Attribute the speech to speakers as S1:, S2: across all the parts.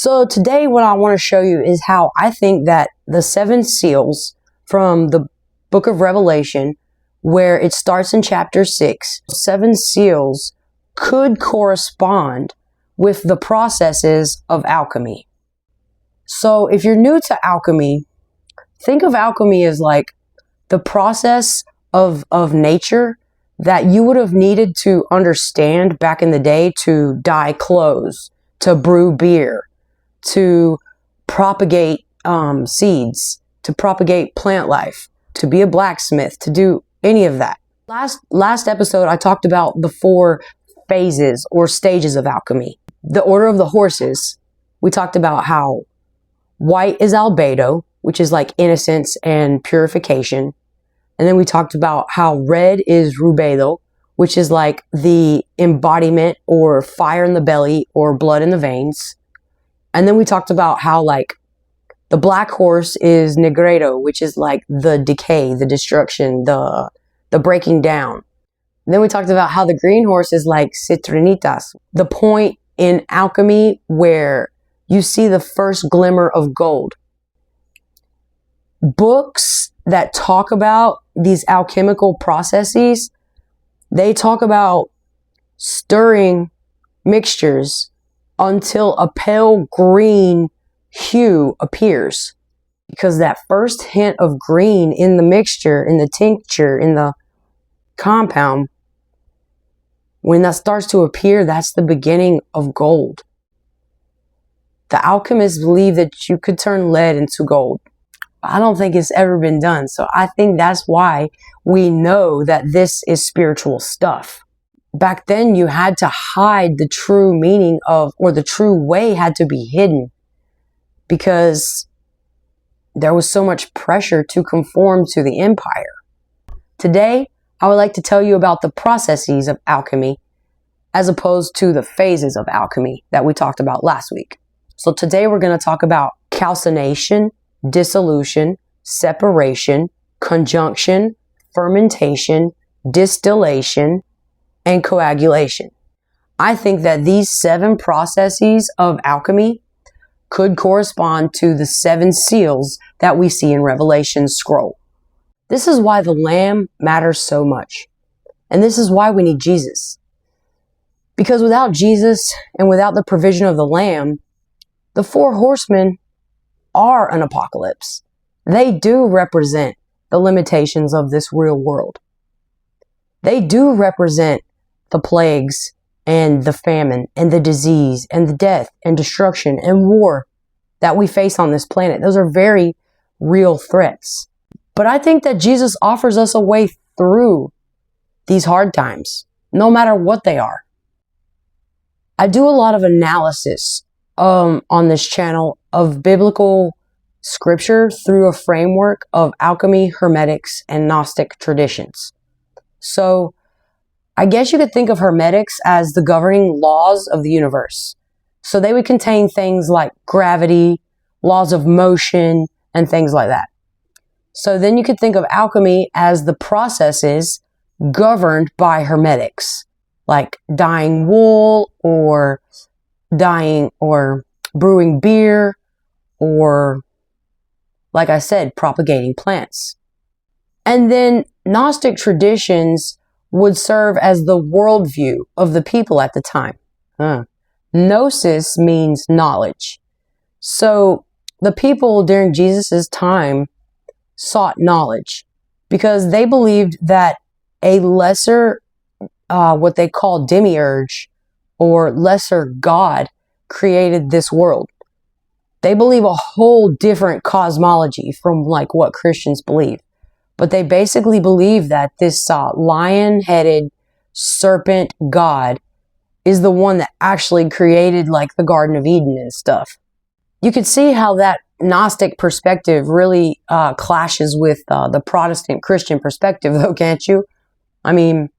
S1: So today what I want to show you is how I think that the 7 seals from the book of Revelation, where it starts in chapter 6, 7 seals could correspond with the processes of alchemy. So if you're new to alchemy, think of alchemy as like the process of nature that you would have needed to understand back in the day to dye clothes, to brew beer, to propagate seeds, to propagate plant life, to be a blacksmith, to do any of that. Last episode, I talked about the 4 phases or stages of alchemy. The order of the horses, we talked about how white is Albedo, which is like innocence and purification. And then we talked about how red is Rubedo, which is like the embodiment or fire in the belly or blood in the veins. And then we talked about how like the black horse is Negredo, which is like the decay, the destruction, the breaking down. And then we talked about how the green horse is like Citrinitas, the point in alchemy where you see the first glimmer of gold. Books that talk about these alchemical processes, they talk about stirring mixtures until a pale green hue appears. Because that first hint of green in the mixture, in the tincture, in the compound, when that starts to appear, that's the beginning of gold. The alchemists believe that you could turn lead into gold. I don't think it's ever been done. So I think that's why we know that this is spiritual stuff. Back then, you had to hide the true meaning of, or the true way had to be hidden because there was so much pressure to conform to the empire. Today, I would like to tell you about the processes of alchemy as opposed to the phases of alchemy that we talked about last week. So today we're going to talk about calcination, dissolution, separation, conjunction, fermentation, distillation, and coagulation. I think that these 7 processes of alchemy could correspond to the 7 seals that we see in Revelation's scroll. This is why the Lamb matters so much. And this is why we need Jesus. Because without Jesus and without the provision of the Lamb, the 4 horsemen are an apocalypse. They do represent the limitations of this real world. They do represent the plagues and the famine and the disease and the death and destruction and war that we face on this planet. Those are very real threats. But I think that Jesus offers us a way through these hard times, no matter what they are. I do a lot of analysis on this channel of biblical scripture through a framework of alchemy, hermetics, and Gnostic traditions. So I guess you could think of hermetics as the governing laws of the universe. So they would contain things like gravity, laws of motion, and things like that. So then you could think of alchemy as the processes governed by hermetics, like dyeing wool or dyeing or brewing beer or, like I said, propagating plants. And then Gnostic traditions would serve as the worldview of the people at the time. Gnosis means knowledge. So the people during Jesus' time sought knowledge because they believed that a lesser, what they call demiurge or lesser God created this world. They believe a whole different cosmology from like what Christians believe. But they basically believe that this lion-headed serpent God is the one that actually created like the Garden of Eden and stuff. You can see how that Gnostic perspective really clashes with the Protestant Christian perspective though, can't you? I mean,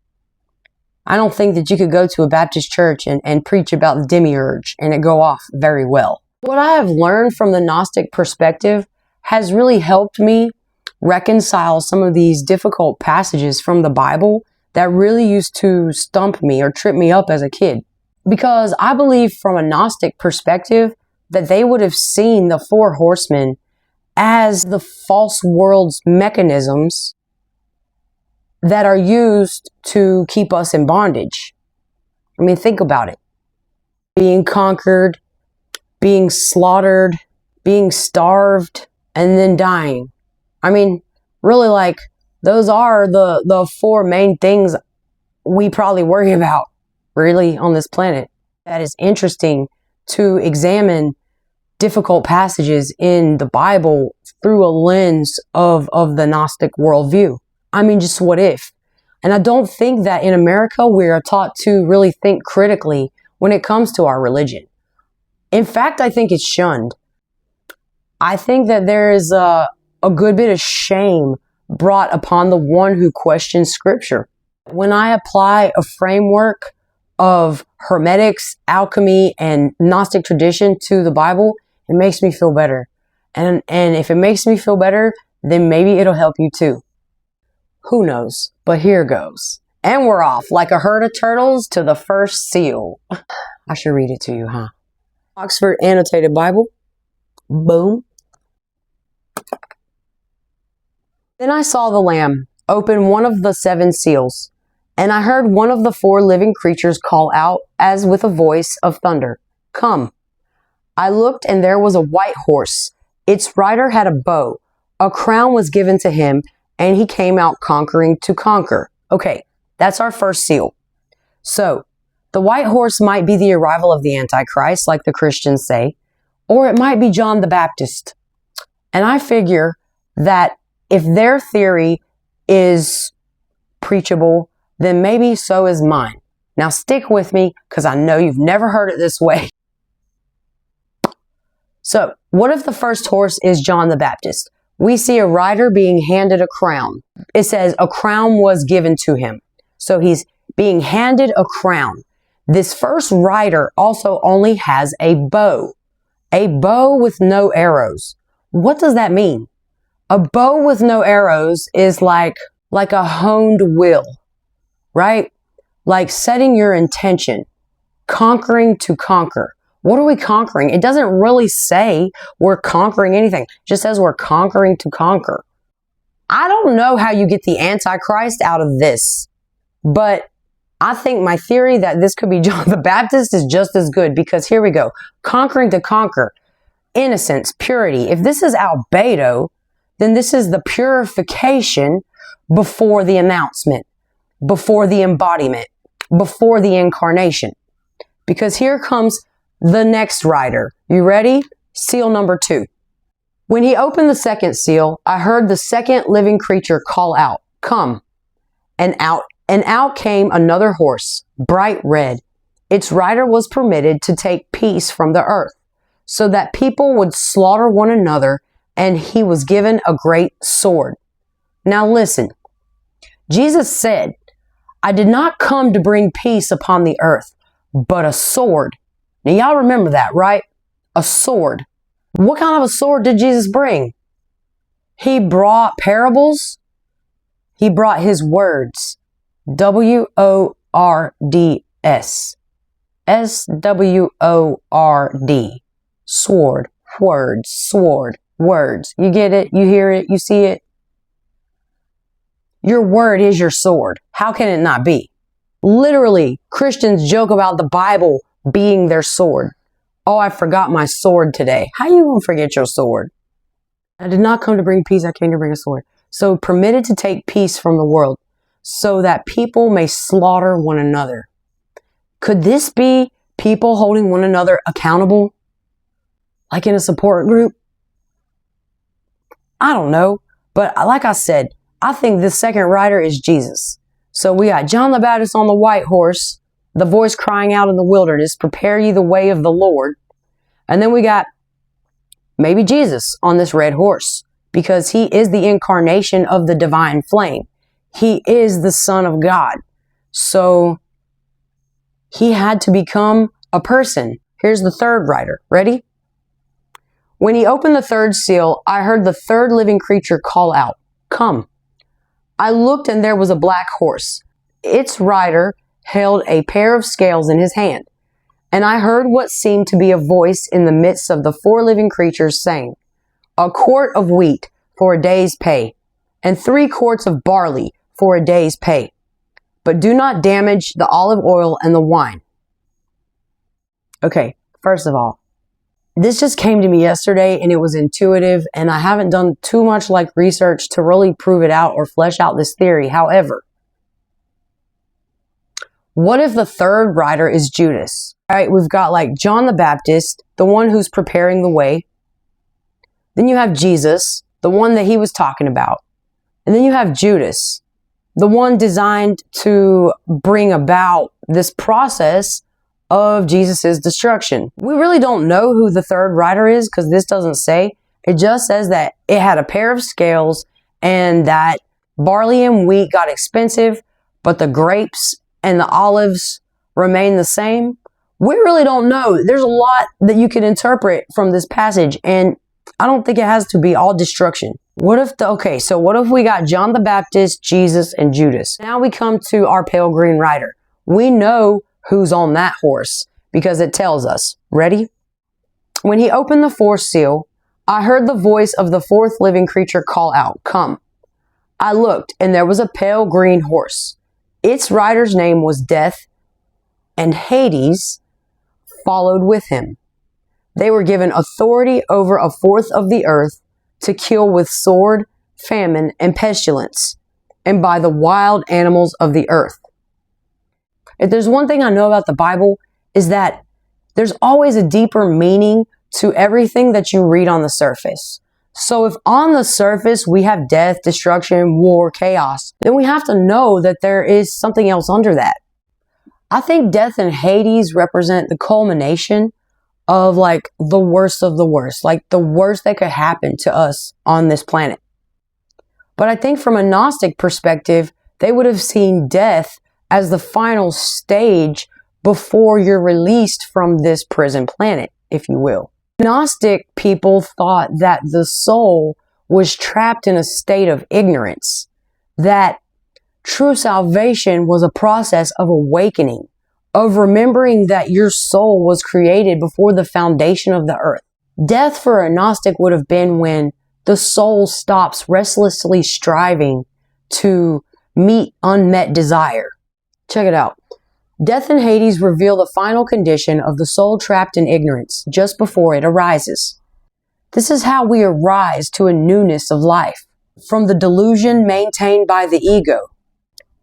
S1: I don't think that you could go to a Baptist church and preach about the demiurge and it go off very well. What I have learned from the Gnostic perspective has really helped me reconcile some of these difficult passages from the Bible that really used to stump me or trip me up as a kid. Because I believe from a Gnostic perspective, that they would have seen the four horsemen as the false world's mechanisms that are used to keep us in bondage. I mean, think about it. Being conquered, being slaughtered, being starved, and then dying. I mean, really, like, those are the four main things we probably worry about, really, on this planet. That is interesting to examine difficult passages in the Bible through a lens of the Gnostic worldview. I mean, just what if? And I don't think that in America we are taught to really think critically when it comes to our religion. In fact, I think it's shunned. I think that there is a good bit of shame brought upon the one who questions Scripture. When I apply a framework of Hermetics, Alchemy, and Gnostic tradition to the Bible, it makes me feel better. And if it makes me feel better, then maybe it'll help you too. Who knows? But here goes. And we're off like a herd of turtles to the first seal. I should read it to you, huh? Oxford Annotated Bible. Boom. Then I saw the Lamb open one of the seven seals, and I heard one of the four living creatures call out as with a voice of thunder, "Come." I looked, and there was a white horse. Its rider had a bow. A crown was given to him, and he came out conquering to conquer. Okay, that's our first seal. So, the white horse might be the arrival of the Antichrist, like the Christians say, or it might be John the Baptist. And I figure that if their theory is preachable, then maybe so is mine. Now stick with me, because I know you've never heard it this way. So, what if the first horse is John the Baptist? We see a rider being handed a crown. It says a crown was given to him. So he's being handed a crown. This first rider also only has a bow with no arrows. What does that mean? A bow with no arrows is like a honed will, right? Like setting your intention, conquering to conquer. What are we conquering? It doesn't really say we're conquering anything. It just says we're conquering to conquer. I don't know how you get the Antichrist out of this, but I think my theory that this could be John the Baptist is just as good, because here we go. Conquering to conquer. Innocence, purity. If this is Albedo, then this is the purification before the announcement, before the embodiment, before the incarnation. Because here comes the next rider. You ready? Seal number 2. When he opened the second seal, I heard the second living creature call out, "Come." And out came another horse, bright red. Its rider was permitted to take peace from the earth, so that people would slaughter one another, and he was given a great sword. Now listen, Jesus said, "I did not come to bring peace upon the earth, but a sword." Now y'all remember that, right? A sword. What kind of a sword did Jesus bring? He brought parables. He brought his words. W-O-R-D-S. S-W-O-R-D. Sword. Words. Sword. Words. You get it? You hear it? You see it? Your word is your sword. How can it not be? Literally, Christians joke about the Bible being their sword. Oh, I forgot my sword today. How you gonna forget your sword? I did not come to bring peace. I came to bring a sword. So permitted to take peace from the world, so that people may slaughter one another. Could this be people holding one another accountable? Like in a support group? I don't know. But like I said, I think this second rider is Jesus. So we got John the Baptist on the white horse, the voice crying out in the wilderness, "Prepare ye the way of the Lord." And then we got maybe Jesus on this red horse, because he is the incarnation of the divine flame. He is the Son of God. So he had to become a person. Here's the third rider. Ready? When he opened the third seal, I heard the third living creature call out, "Come." I looked, and there was a black horse. Its rider held a pair of scales in his hand, And I heard what seemed to be a voice in the midst of the 4 living creatures saying, "A quart of wheat for a day's pay, and 3 quarts of barley for a day's pay. But do not damage the olive oil and the wine." Okay, first of all, this just came to me yesterday and it was intuitive, and I haven't done too much research to really prove it out or flesh out this theory. However, what if the third rider is Judas? All right, we've got John the Baptist, the one who's preparing the way. Then you have Jesus, the one that he was talking about. And then you have Judas, the one designed to bring about this process of Jesus's destruction. We really don't know who the third rider is because this doesn't say. It just says that it had a pair of scales and that barley and wheat got expensive, but the grapes and the olives remain the same. We really don't know. There's a lot that you can interpret from this passage, and I don't think it has to be all destruction. What if we got John the Baptist, Jesus, and Judas? Now we come to our pale green rider. We know who's on that horse because it tells us. Ready? When he opened the 4th seal, I heard the voice of the 4th living creature call out, "Come." I looked, and there was a pale green horse. Its rider's name was Death, and Hades followed with him. They were given authority over 1/4 of the earth to kill with sword, famine, and pestilence, and by the wild animals of the earth. If there's one thing I know about the Bible, is that there's always a deeper meaning to everything that you read on the surface. So if on the surface we have death, destruction, war, chaos, then we have to know that there is something else under that. I think death and Hades represent the culmination of the worst of the worst, the worst that could happen to us on this planet. But I think from a Gnostic perspective, they would have seen death as the final stage before you're released from this prison planet, if you will. Gnostic people thought that the soul was trapped in a state of ignorance, that true salvation was a process of awakening, of remembering that your soul was created before the foundation of the earth. Death for a Gnostic would have been when the soul stops restlessly striving to meet unmet desire. Check it out. Death and Hades reveal the final condition of the soul trapped in ignorance just before it arises. This is how we arise to a newness of life from the delusion maintained by the ego.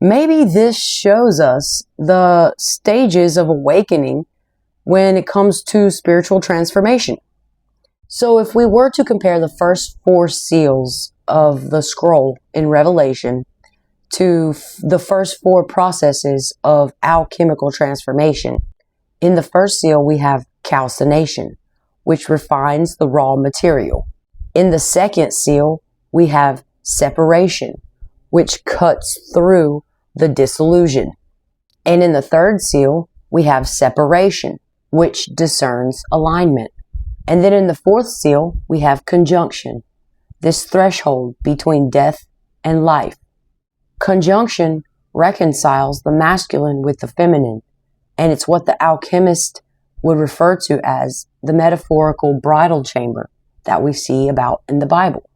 S1: Maybe this shows us the stages of awakening when it comes to spiritual transformation. So if we were to compare the first 4 seals of the scroll in Revelation to the first 4 processes of alchemical transformation, in the first seal we have calcination, which refines the raw material. In the second seal, we have separation, which cuts through the disillusion. And in the third seal, we have separation, which discerns alignment. And then in the fourth seal, we have conjunction, this threshold between death and life. Conjunction reconciles the masculine with the feminine, and it's what the alchemist would refer to as the metaphorical bridal chamber that we see about in the Bible.